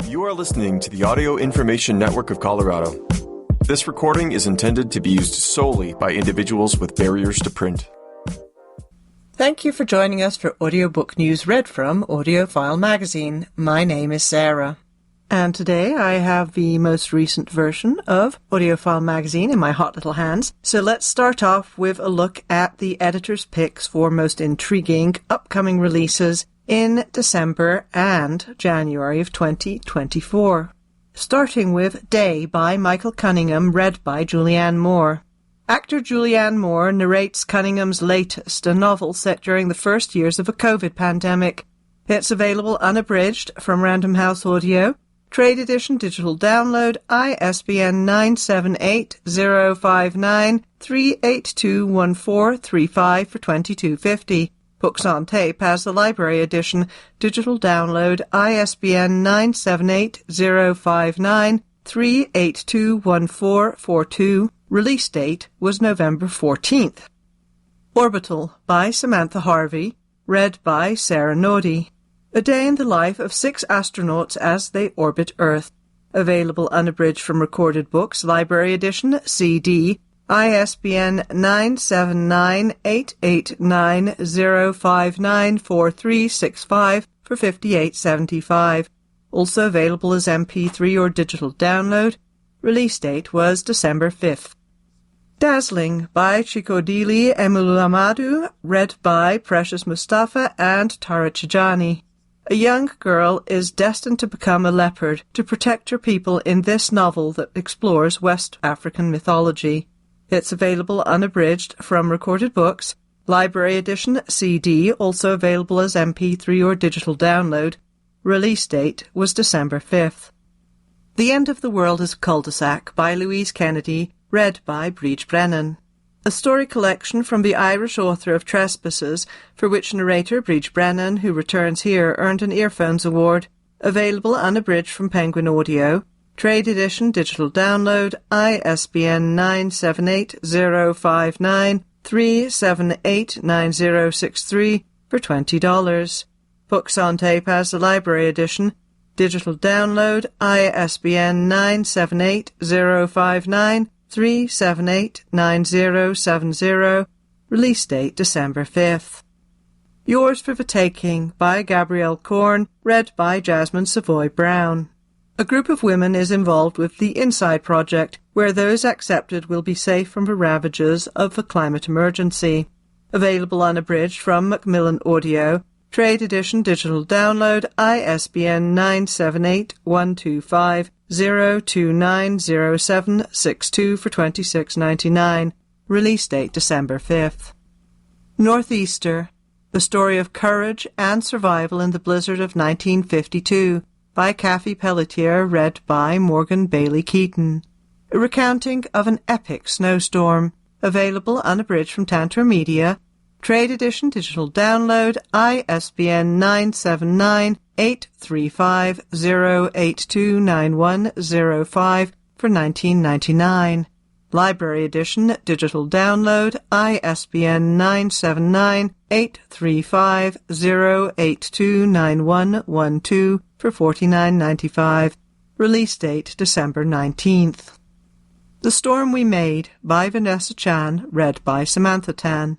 You are listening to the Audio Information Network of Colorado. This recording is intended to be used solely by individuals with barriers to print. Thank you for joining us for audiobook news read from AudioFile magazine. My name is Sarah. And today I have the most recent version of AudioFile magazine in my hot little hands. So let's start off with a look at the editor's picks for most intriguing upcoming releases in December and January of 2024. Starting with Day by Michael Cunningham, read by Julianne Moore. Actor Julianne Moore narrates Cunningham's latest, a novel set during the first years of a COVID pandemic. It's available unabridged from Random House Audio. Trade edition digital download, ISBN 978-059-3821435 for $22.50. Books on Tape has the library edition digital download, ISBN 978-059-3821442. Release date was November 14th. Orbital by Samantha Harvey, read by Sarah Nodi. A day in the life of 6 astronauts as they orbit Earth. Available unabridged from Recorded Books, Library Edition, CD, ISBN 979-889-059-4365 for $58.75. Also available as MP3 or digital download. Release date was December 5th. Dazzling by Chikodili Emulamadu, read by Precious Mustafa and Tara Chijani. A young girl is destined to become a leopard to protect her people in this novel that explores West African mythology. It's available unabridged from Recorded Books, Library Edition, CD, also available as MP3 or digital download. Release date was December 5th. The End of the World is a Cul-de-sac by Louise Kennedy, read by Breach Brennan. A story collection from the Irish author of Trespasses, for which narrator Breach Brennan, who returns here, earned an Earphones Award. Available unabridged from Penguin Audio. Trade edition digital download, ISBN 978-059-378-9063 for $20. Books on Tape has the library edition. Digital download, ISBN 978-059-378-9070. Release date December 5th. Yours for the Taking by Gabrielle Korn, read by Jasmine Savoy Brown. A group of women is involved with the Inside Project, where those accepted will be safe from the ravages of the climate emergency. Available unabridged from Macmillan Audio. Trade edition digital download, ISBN 978-125-0290762 for $26.99. Release date December 5th. Northeaster, the story of courage and survival in the blizzard of 1952 by Kathy Pelletier, read by Morgan Bailey Keaton. A recounting of an epic snowstorm. Available unabridged from Tantra Media. Trade edition digital download, ISBN 979-835-0829105 for $19.99. Library edition digital download, ISBN 979-835-0829112 for $49.95. Release date December 19th. The Storm We Made by Vanessa Chan, read by Samantha Tan.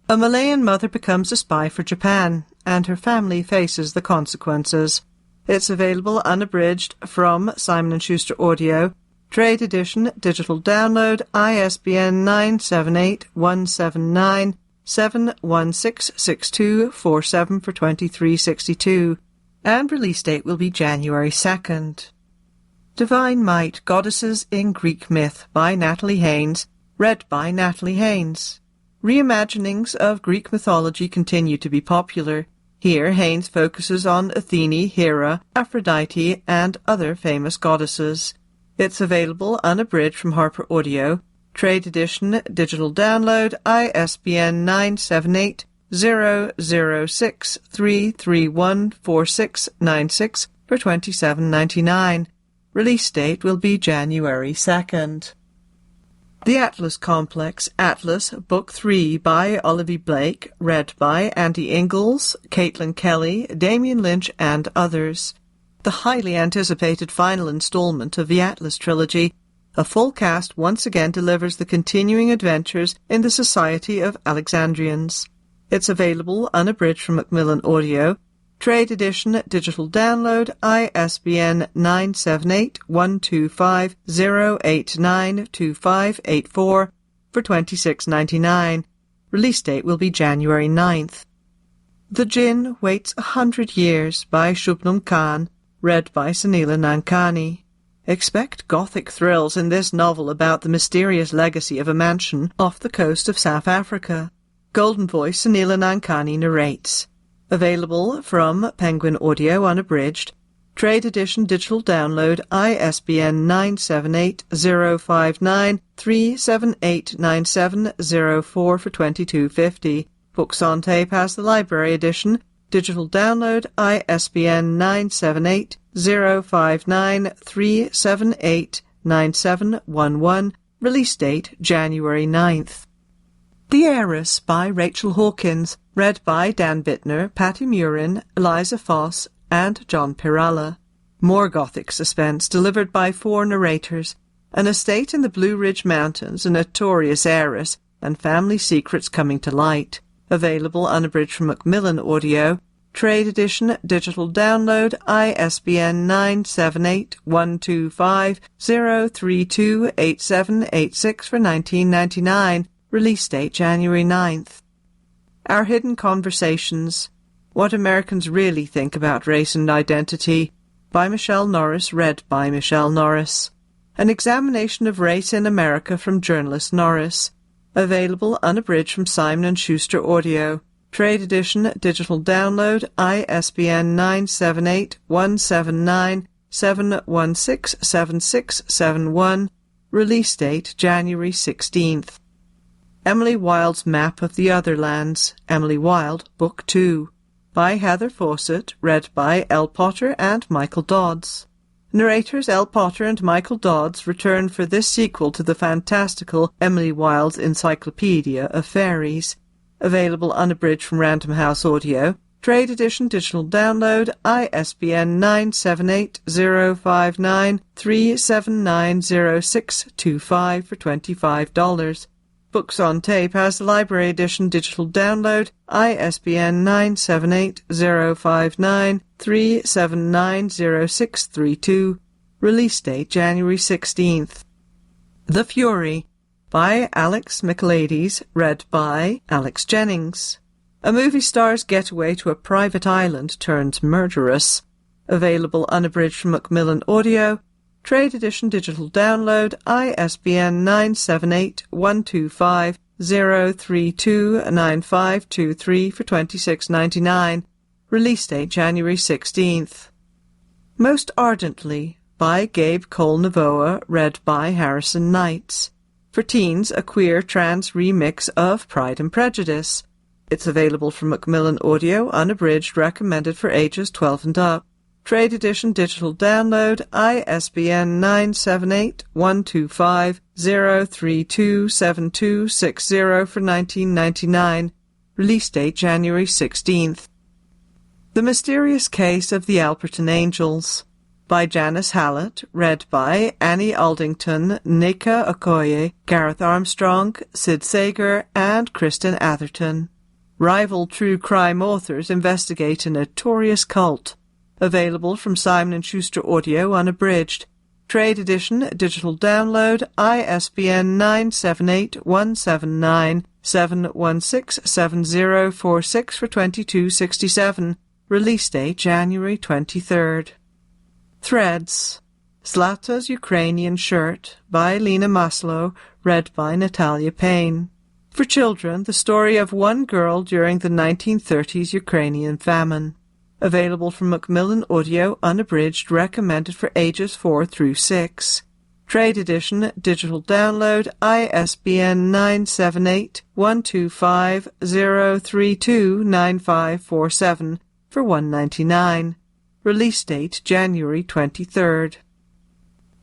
A Malayan mother becomes a spy for Japan, and her family faces the consequences. It's available unabridged from Simon & Schuster Audio. Trade edition digital download, ISBN 978-179-7166247 for $23.62. And release date will be January 2nd. Divine Might, Goddesses in Greek Myth by Natalie Haynes, read by Natalie Haynes. Reimaginings of Greek mythology continue to be popular. Here, Haynes focuses on Athene, Hera, Aphrodite, and other famous goddesses. It's available unabridged from Harper Audio. Trade edition, digital download, ISBN 978-006-3314696 for $27.99. Release date will be January 2nd. The Atlas Complex, Atlas, Book 3 by Olivia Blake, read by Andy Ingalls, Caitlin Kelly, Damian Lynch, and others. the highly anticipated final installment of the Atlas trilogy. A full cast once again delivers the continuing adventures in the Society of Alexandrians. It's available unabridged from Macmillan Audio, Trade Edition, digital download, ISBN 978-125-0892584 for $26.99. Release date will be January 9th. The Jinn Waits 100 Years by Shubnam Khan, read by Sunila Nankani. Expect gothic thrills in this novel about the mysterious legacy of a mansion off the coast of South Africa. Golden Voice Sunila Nankani narrates. Available from Penguin Audio unabridged. Trade Edition digital download, ISBN 978-059-3789704 for $22.50. Books on Tape has the Library Edition. Digital download, ISBN 978-059-3789711. Release date, January 9th. The Heiress by Rachel Hawkins, read by Dan Bittner, Patty Murin, Eliza Foss, and John Piralla. More Gothic suspense delivered by 4 narrators. An estate in the Blue Ridge Mountains, a notorious heiress, and family secrets coming to light. Available unabridged from Macmillan Audio. Trade Edition, digital download, ISBN 978-125-0328786 for $19.99. Release date January 9th. Our Hidden Conversations, What Americans Really Think About Race and Identity, by Michelle Norris, read by Michelle Norris. An examination of race in America from journalist Norris. Available unabridged from Simon & Schuster Audio. Trade Edition, digital download, ISBN 978-179-7167671. Release date January 16th. Emily Wilde's Map of the Other Lands, Emily Wilde, Book 2, by Heather Fawcett, read by Elle Potter and Michael Dodds. Narrators Elle Potter and Michael Dodds return for this sequel to the fantastical Emily Wilde's Encyclopedia of Fairies. Available unabridged from Random House Audio. Trade Edition digital download, ISBN 978-059-3790625 for $25. Books on Tape has the Library Edition digital download, ISBN 978-059-3790632. Release date January 16th. The Fury by Alex Michaelides, read by Alex Jennings. A movie star's getaway to a private island turns murderous. Available unabridged from Macmillan Audio. Trade Edition digital download, ISBN 978-125-0329523 for $26.99. Release date January 16th. Most Ardently by Gabe Cole-Navoa, read by Harrison Knights. For teens, a queer trans remix of Pride and Prejudice. It's available from Macmillan Audio, unabridged, recommended for ages 12 and up. Trade Edition digital download, ISBN 978-125-0327260 for $19.99. Release date January 16th. The Mysterious Case of the Alperton Angels by Janice Hallett, read by Annie Aldington, Nika Okoye, Gareth Armstrong, Sid Sager, and Kristen Atherton. Rival true crime authors investigate a notorious cult. Available from Simon & Schuster Audio unabridged. Trade Edition digital download, ISBN 978-179-7167046 for $22.67. Release date January 23rd. Threads. Zlata's Ukrainian Shirt by Lena Maslow, read by Natalia Payne. For children, the story of one girl during the 1930s Ukrainian famine. Available from Macmillan Audio, unabridged, recommended for ages 4 through 6. Trade Edition, digital download, ISBN 978-125-0329547 for $1.99. Release date January 23rd.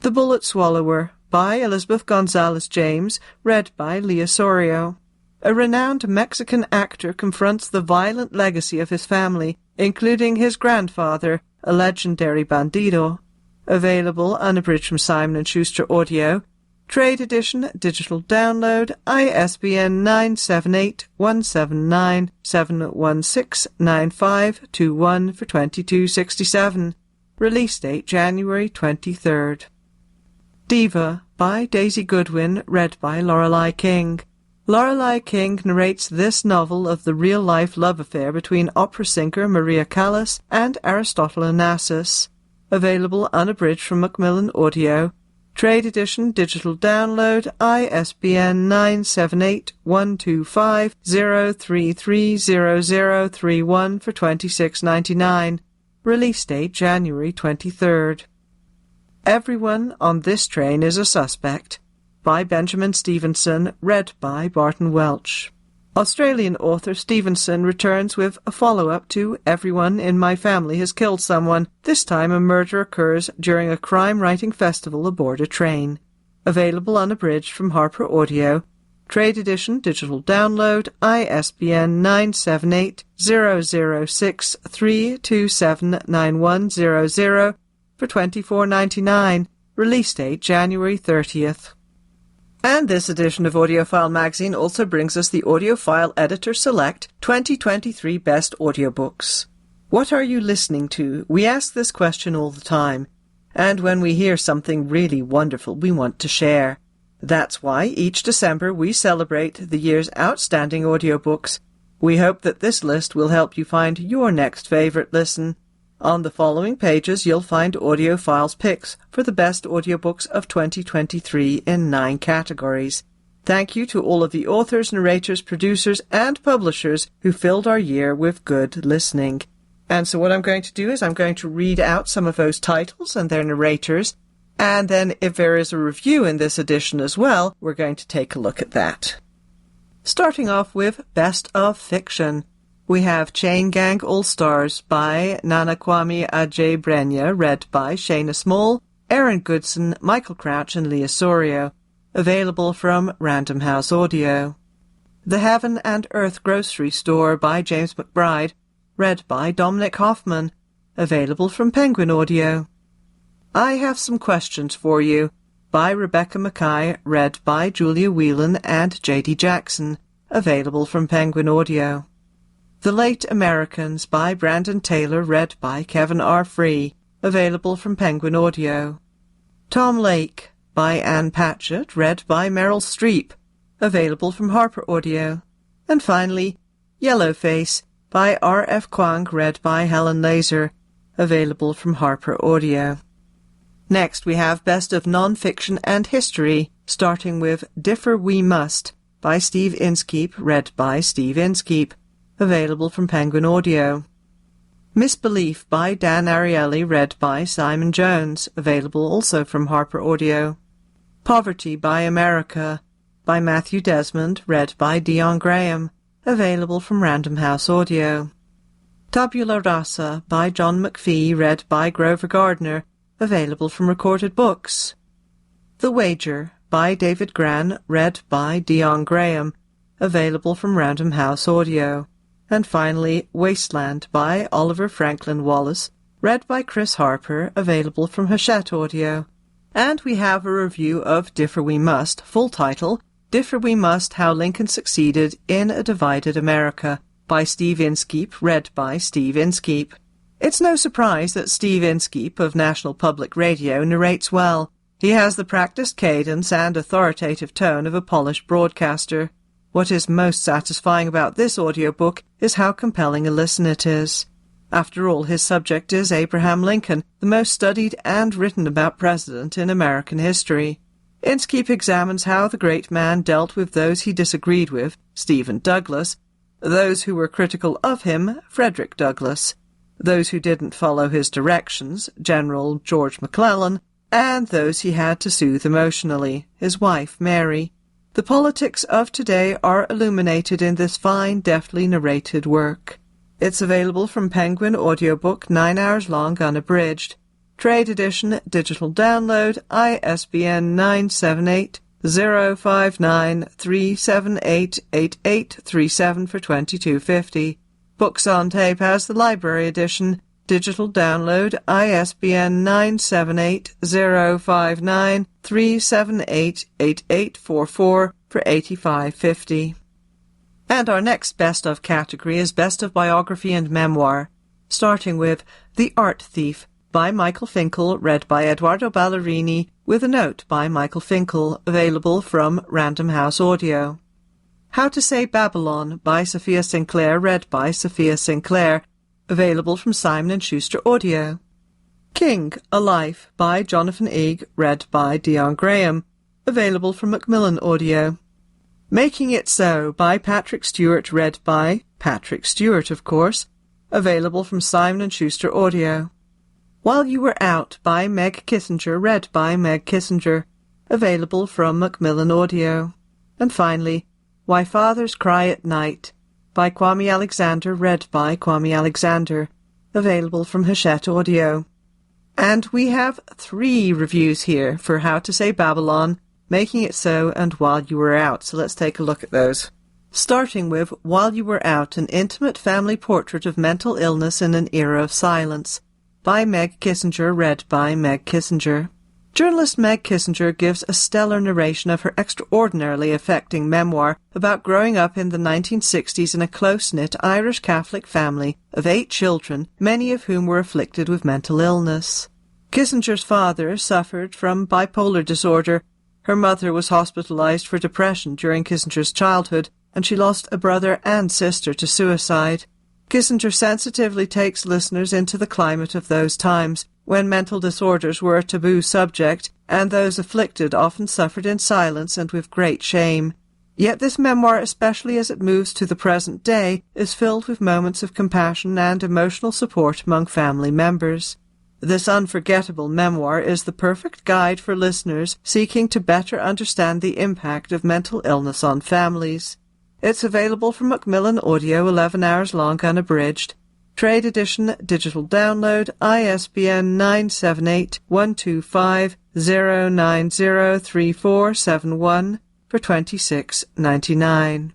The Bullet Swallower by Elizabeth Gonzalez James, read by Leah Sorio. a renowned Mexican actor confronts the violent legacy of his family, including his grandfather, a legendary bandido. Available unabridged from Simon & Schuster Audio. Trade edition, digital download, ISBN 978-179-716-9521 for $22.67. Release date January 23rd. Diva by Daisy Goodwin, read by Lorelei King. Lorelei King narrates this novel of the real-life love affair between opera singer Maria Callas and Aristotle Onassis. Available unabridged from Macmillan Audio. Trade edition, digital download, ISBN 978-125-0330031 for $26.99. Release date January 23rd. Everyone on this train is a suspect, by Benjamin Stevenson, read by Barton Welch. Australian author Stevenson returns with a follow-up to Everyone in My Family Has Killed Someone. This time a murder occurs during a crime-writing festival aboard a train. Available unabridged from Harper Audio. Trade edition, digital download, ISBN 978-006-3279100 for $24.99. Release date January 30th. And this edition of AudioFile Magazine also brings us the AudioFile Editor Select 2023 Best Audiobooks. What are you listening to? We ask this question all the time. And when we hear something really wonderful, we want to share. That's why each December we celebrate the year's outstanding audiobooks. We hope that this list will help you find your next favorite listen. On the following pages, you'll find AudioFile's picks for the best audiobooks of 2023 in 9 categories. Thank you to all of the authors, narrators, producers, and publishers who filled our year with good listening. And so what I'm going to do is I'm going to read out some of those titles and their narrators, and then if there is a review in this edition as well, we're going to take a look at that. Starting off with Best of Fiction. We have Chain Gang All-Stars by Nanakwame Adjei-Brenyah, read by Shayna Small, Erin Goodson, Michael Crouch, and Leah Sorio. Available from Random House Audio. The Heaven and Earth Grocery Store by James McBride, read by Dominic Hoffman. Available from Penguin Audio. I Have Some Questions for You by Rebecca Mackay, read by Julia Whelan and J.D. Jackson. Available from Penguin Audio. The Late Americans by Brandon Taylor, read by Kevin R. Free. Available from Penguin Audio. Tom Lake by Anne Patchett, read by Meryl Streep. Available from Harper Audio. And finally, Yellowface by R.F. Kuang, read by Helen Laser. Available from Harper Audio. Next we have Best of Non-Fiction and History, starting with Differ We Must by Steve Inskeep, read by Steve Inskeep. Available from Penguin Audio. Misbelief by Dan Ariely, read by Simon Jones. Available also from Harper Audio. Poverty by America by Matthew Desmond, read by Dion Graham. Available from Random House Audio. Tabula Rasa by John McPhee, read by Grover Gardner. Available from Recorded Books. The Wager by David Gran, read by Dion Graham. Available from Random House Audio. And finally, Wasteland by Oliver Franklin Wallace, read by Chris Harper, available from Hachette Audio. And we have a review of Differ We Must, full title, Differ We Must, How Lincoln Succeeded in a Divided America, by Steve Inskeep, read by Steve Inskeep. It's no surprise that Steve Inskeep of National Public Radio narrates well. He has the practiced cadence and authoritative tone of a polished broadcaster. What is most satisfying about this audiobook is how compelling a listen it is. After all, his subject is Abraham Lincoln, the most studied and written about president in American history. Inskeep examines how the great man dealt with those he disagreed with, Stephen Douglas, those who were critical of him, Frederick Douglass, those who didn't follow his directions, General George McClellan, and those he had to soothe emotionally, his wife, Mary. The politics of today are illuminated in this fine, deftly narrated work. It's available from Penguin Audiobook, 9 hours long, unabridged. Trade edition, digital download, ISBN 059-378-8837 for $22.50. Books on Tape has the library edition, digital download, ISBN 978-059-378-8844 for $85.50. And our next Best Of category is Best of Biography and Memoir, starting with The Art Thief by Michael Finkel, read by Eduardo Ballerini, with a note by Michael Finkel, available from Random House Audio. How to Say Babylon by Sophia Sinclair, read by Sophia Sinclair, available from Simon & Schuster Audio. King, A Life by Jonathan Eeg, read by Dion Graham, available from Macmillan Audio. Making It So by Patrick Stewart, read by Patrick Stewart, of course, available from Simon & Schuster Audio. While You Were Out by Meg Kissinger, read by Meg Kissinger, available from Macmillan Audio. And finally, Why Fathers Cry at Night by Kwame Alexander, read by Kwame Alexander, available from Hachette Audio. And we have 3 reviews here for How to Say Babylon, Making It So, and While You Were Out, so let's take a look at those. Starting with While You Were Out, an intimate family portrait of mental illness in an era of silence, by Meg Kissinger, read by Meg Kissinger. Journalist Meg Kissinger gives a stellar narration of her extraordinarily affecting memoir about growing up in the 1960s in a close-knit Irish Catholic family of 8 children, many of whom were afflicted with mental illness. Kissinger's father suffered from bipolar disorder. Her mother was hospitalized for depression during Kissinger's childhood, and she lost a brother and sister to suicide. Kissinger sensitively takes listeners into the climate of those times, when mental disorders were a taboo subject, and those afflicted often suffered in silence and with great shame. Yet this memoir, especially as it moves to the present day, is filled with moments of compassion and emotional support among family members. This unforgettable memoir is the perfect guide for listeners seeking to better understand the impact of mental illness on families. It's available from Macmillan Audio, 11 hours long unabridged. Trade edition, digital download, ISBN 978-125-0903471 for $26.99.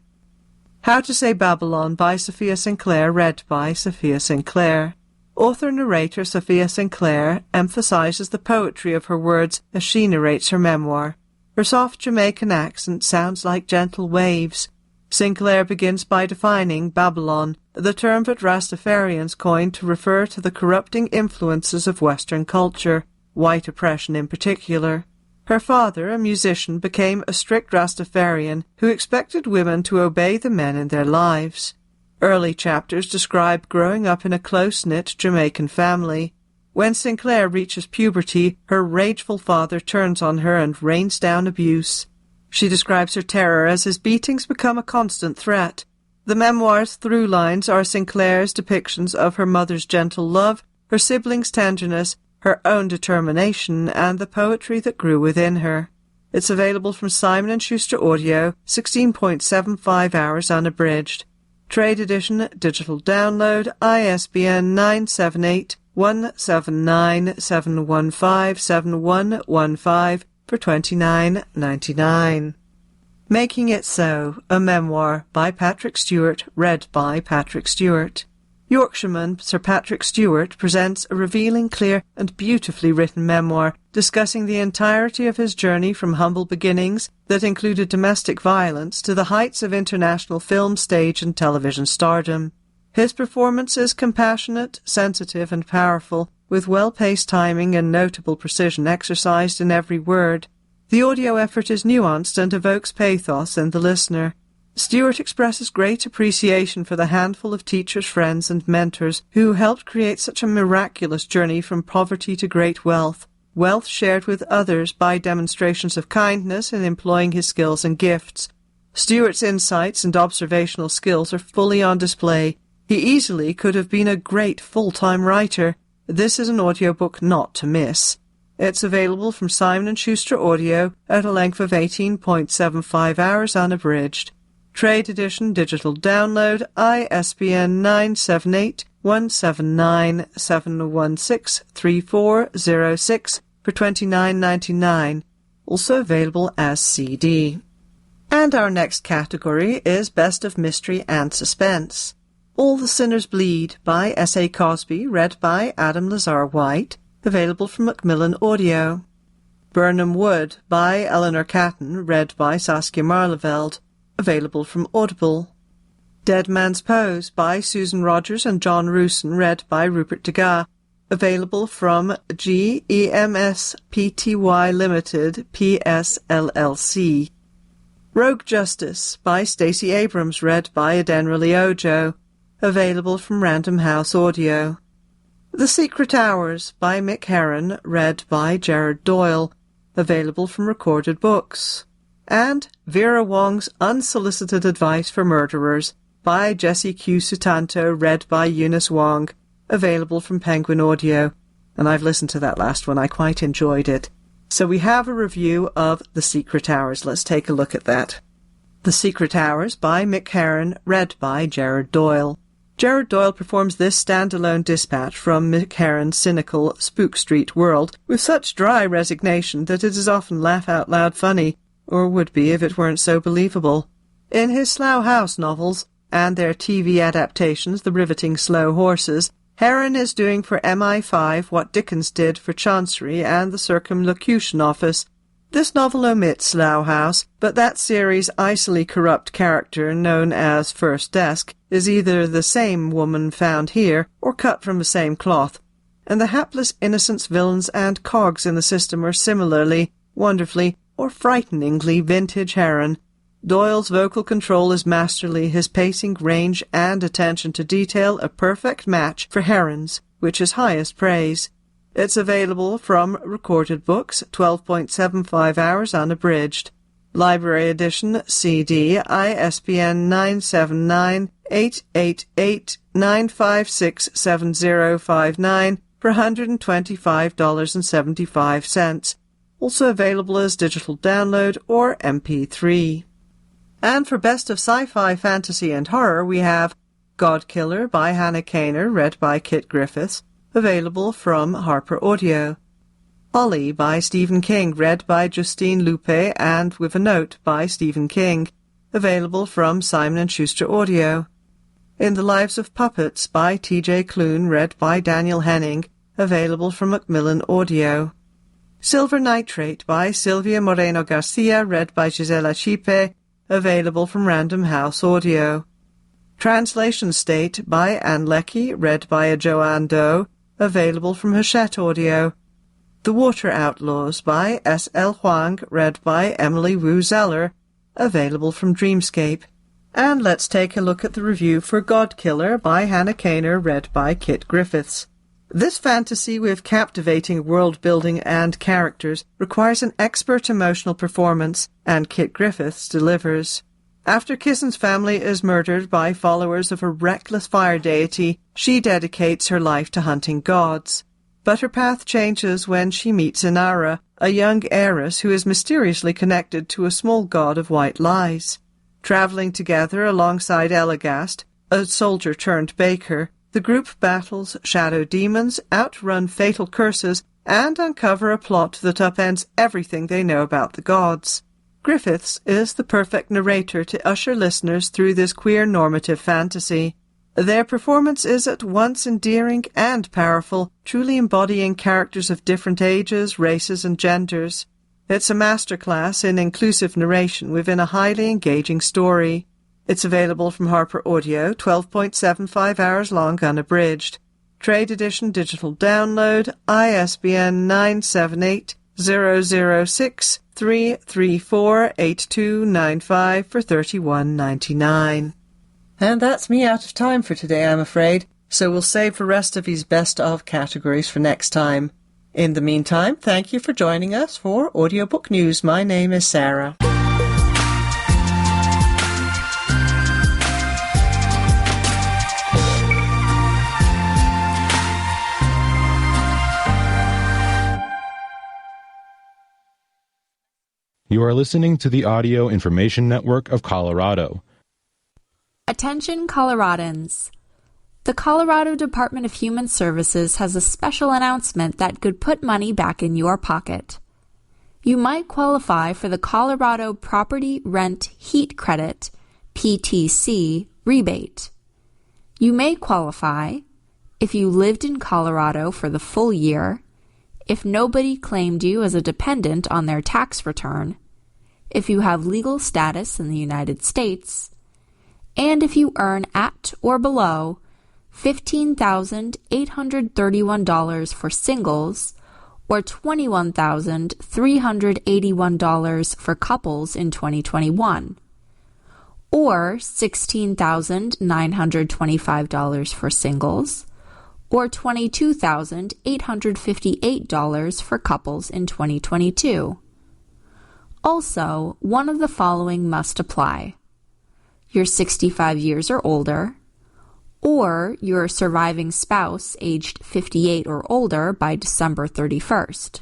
How to Say Babylon by Sophia Sinclair, read by Sophia Sinclair. Author-narrator Sophia Sinclair emphasizes the poetry of her words as she narrates her memoir. Her soft Jamaican accent sounds like gentle waves. Sinclair begins by defining Babylon, the term that Rastafarians coined to refer to the corrupting influences of Western culture, white oppression in particular. Her father, a musician, became a strict Rastafarian who expected women to obey the men in their lives. Early chapters describe growing up in a close-knit Jamaican family. When Sinclair reaches puberty, her rageful father turns on her and rains down abuse. She describes her terror as his beatings become a constant threat. The memoir's through lines are Sinclair's depictions of her mother's gentle love, her siblings' tenderness, her own determination, and the poetry that grew within her. It's available from Simon & Schuster Audio, 16.75 hours unabridged. Trade edition, digital download, ISBN 978-179-715-7115 for $29.99. Making It So, a memoir by Patrick Stewart, read by Patrick Stewart. Yorkshireman Sir Patrick Stewart presents a revealing, clear and beautifully written memoir discussing the entirety of his journey from humble beginnings that included domestic violence to the heights of international film, stage and television stardom. His performance is compassionate, sensitive and powerful, with well-paced timing and notable precision exercised in every word. The audio effort is nuanced and evokes pathos in the listener. Stewart expresses great appreciation for the handful of teachers, friends and mentors who helped create such a miraculous journey from poverty to great wealth, wealth shared with others by demonstrations of kindness in employing his skills and gifts. Stewart's insights and observational skills are fully on display. He easily could have been a great full-time writer. This is an audiobook not to miss. It's available from Simon & Schuster Audio at a length of 18.75 hours unabridged. Trade edition, digital download, ISBN 978-179-716-3406 for $29.99. also available as CD. And our next category is Best of Mystery and Suspense. All the Sinners Bleed by S.A. Cosby, read by Adam Lazar White, available from Macmillan Audio. Birnam Wood by Eleanor Catton, read by Saskia Marleveld, available from Audible. Dead Man's Pose by Susan Rogers and John Rooson, read by Rupert Degas, available from GEMS Pty Limited, PSLLC. Rogue Justice by Stacey Abrams, read by Adenrali Ojo, available from Random House Audio. The Secret Hours by Mick Herron, read by Gerard Doyle, available from Recorded Books. And Vera Wong's Unsolicited Advice for Murderers by Jesse Q. Sutanto, read by Eunice Wong, available from Penguin Audio. And I've listened to that last one. I quite enjoyed it. So we have a review of The Secret Hours. Let's take a look at that. The Secret Hours by Mick Herron, read by Gerard Doyle. Gerard Doyle performs this standalone dispatch from Mick Herron's cynical Spook Street world with such dry resignation that it is often laugh-out-loud funny, or would be if it weren't so believable. In his Slough House novels, and their TV adaptations, The Riveting Slow Horses, Herron is doing for MI5 what Dickens did for Chancery and the Circumlocution Office. This novel omits Slough House, but that series' icily corrupt character, known as First Desk, is either the same woman found here or cut from the same cloth, and the hapless innocents, villains, and cogs in the system are similarly, wonderfully, or frighteningly vintage Herron. Doyle's vocal control is masterly, his pacing, range, and attention to detail a perfect match for Herron's, which is highest praise. It's available from Recorded Books, 12.75 hours unabridged. Library edition, CD, ISBN 978-888-956-7059 for $125.75. Also available as digital download or MP3. And for Best of Sci-Fi, Fantasy and Horror, we have Godkiller by Hannah Kaner, read by Kit Griffiths, available from Harper Audio. Ollie by Stephen King, read by Justine Lupe and with a note by Stephen King, available from Simon & Schuster Audio. In the Lives of Puppets by T.J. Clune, read by Daniel Henning, available from Macmillan Audio. Silver Nitrate by Silvia Moreno Garcia, read by Gisela Chipe, available from Random House Audio. Translation State by Anne Leckie, read by Joanne Doe, available from Hachette Audio. The Water Outlaws by S. L. Huang, read by Emily Wu Zeller, available from Dreamscape. And let's take a look at the review for Godkiller by Hannah Kaner, read by Kit Griffiths. This fantasy with captivating world-building and characters requires an expert emotional performance, and Kit Griffiths delivers. After Kissen's family is murdered by followers of a reckless fire deity, she dedicates her life to hunting gods. But her path changes when she meets Inara, a young heiress who is mysteriously connected to a small god of white lies. Traveling together alongside Elagast, a soldier-turned-baker, the group battles shadow demons, outrun fatal curses, and uncover a plot that upends everything they know about the gods. Griffiths is the perfect narrator to usher listeners through this queer normative fantasy. Their performance is at once endearing and powerful, truly embodying characters of different ages, races, and genders. It's a masterclass in inclusive narration within a highly engaging story. It's available from Harper Audio, 12.75 hours long unabridged. Trade edition digital download, ISBN 978-006-334-8295 for $31.99. And that's me out of time for today, I'm afraid, so we'll save the rest of these best of categories for next time. In the meantime, thank you for joining us for Audiobook News. My name is Sarah. You are listening to the Audio Information Network of Colorado. Attention Coloradans. The Colorado Department of Human Services has a special announcement that could put money back in your pocket. you might qualify for the Colorado Property Rent Heat Credit, PTC, rebate. You may qualify if you lived in Colorado for the full year, if nobody claimed you as a dependent on their tax return, if you have legal status in the United States, and if you earn at or below $15,831 for singles or $21,381 for couples in 2021, or $16,925 for singles, or $22,858 for couples in 2022. Also, one of the following must apply. You're 65 years or older, or your surviving spouse aged 58 or older by December 31st,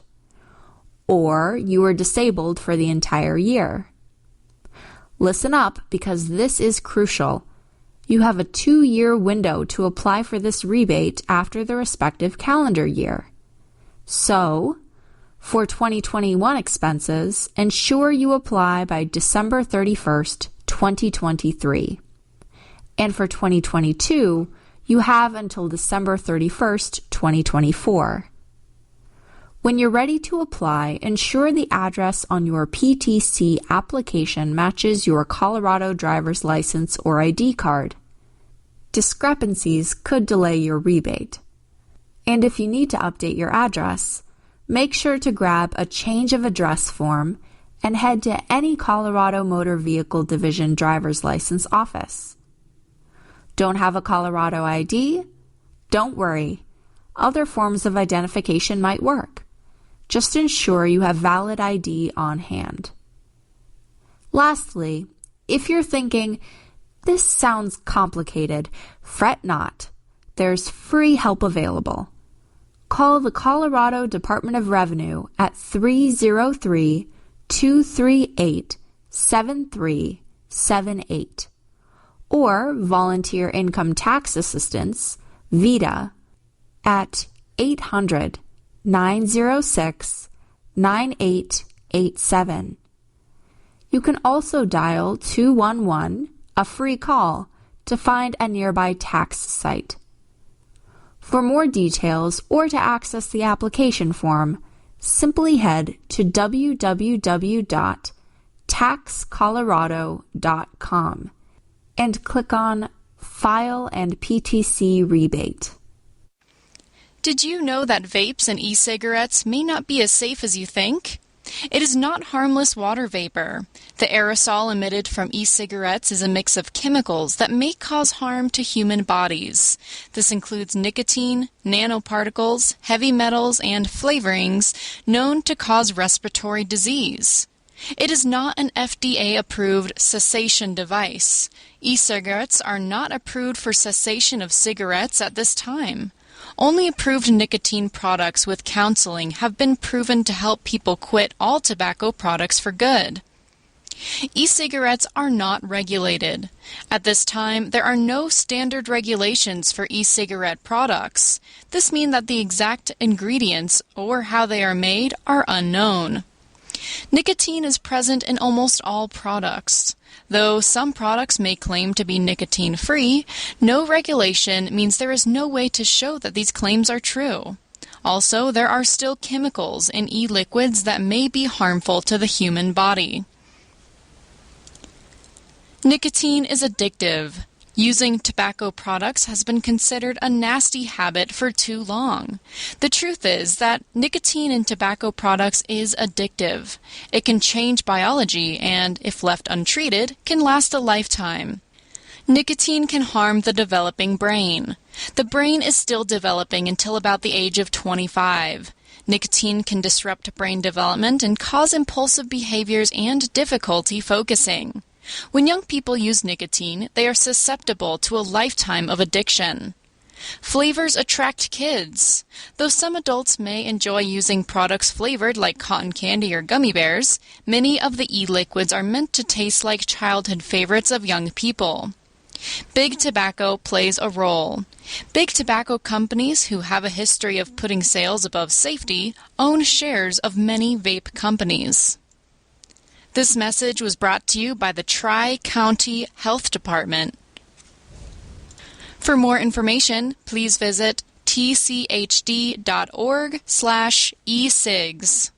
or you are disabled for the entire year. Listen up, because this is crucial. You have a 2-year window to apply for this rebate after the respective calendar year. So, for 2021 expenses, ensure you apply by December 31st, 2023. And for 2022, you have until December 31st, 2024. When you're ready to apply, ensure the address on your PTC application matches your Colorado driver's license or ID card. Discrepancies could delay your rebate. And if you need to update your address, make sure to grab a change of address form and head to any Colorado Motor Vehicle Division driver's license office. Don't have a Colorado ID? Don't worry. Other forms of identification might work. Just ensure you have valid ID on hand. Lastly, if you're thinking, this sounds complicated, fret not. There's free help available. Call the Colorado Department of Revenue at 303-238-7378 or Volunteer Income Tax Assistance, VITA, at 800-906-9887. You can also dial 211, a free call, to find a nearby tax site. For more details or to access the application form, simply head to www.taxcolorado.com and click on File and PTC Rebate. Did you know that vapes and e-cigarettes may not be as safe as you think? It is not harmless water vapor. The aerosol emitted from e-cigarettes is a mix of chemicals that may cause harm to human bodies. This includes nicotine, nanoparticles, heavy metals, and flavorings known to cause respiratory disease. It is not an FDA-approved cessation device. E-cigarettes are not approved for cessation of cigarettes at this time. Only approved nicotine products with counseling have been proven to help people quit all tobacco products for good. E-cigarettes are not regulated. At this time, there are no standard regulations for e-cigarette products. This means that the exact ingredients or how they are made are unknown. Nicotine is present in almost all products. Though some products may claim to be nicotine-free, no regulation means there is no way to show that these claims are true. Also, there are still chemicals in e-liquids that may be harmful to the human body. Nicotine is addictive. Using tobacco products has been considered a nasty habit for too long. The truth is that nicotine in tobacco products is addictive. It can change biology and, if left untreated, can last a lifetime. Nicotine can harm the developing brain. The brain is still developing until about the age of 25. Nicotine can disrupt brain development and cause impulsive behaviors and difficulty focusing. When young people use nicotine, they are susceptible to a lifetime of addiction. Flavors attract kids. Though some adults may enjoy using products flavored like cotton candy or gummy bears, many of the e-liquids are meant to taste like childhood favorites of young people. Big Tobacco plays a role. Big tobacco companies who have a history of putting sales above safety own shares of many vape companies. This message was brought to you by the Tri-County Health Department. For more information, please visit tchd.org/ecigs.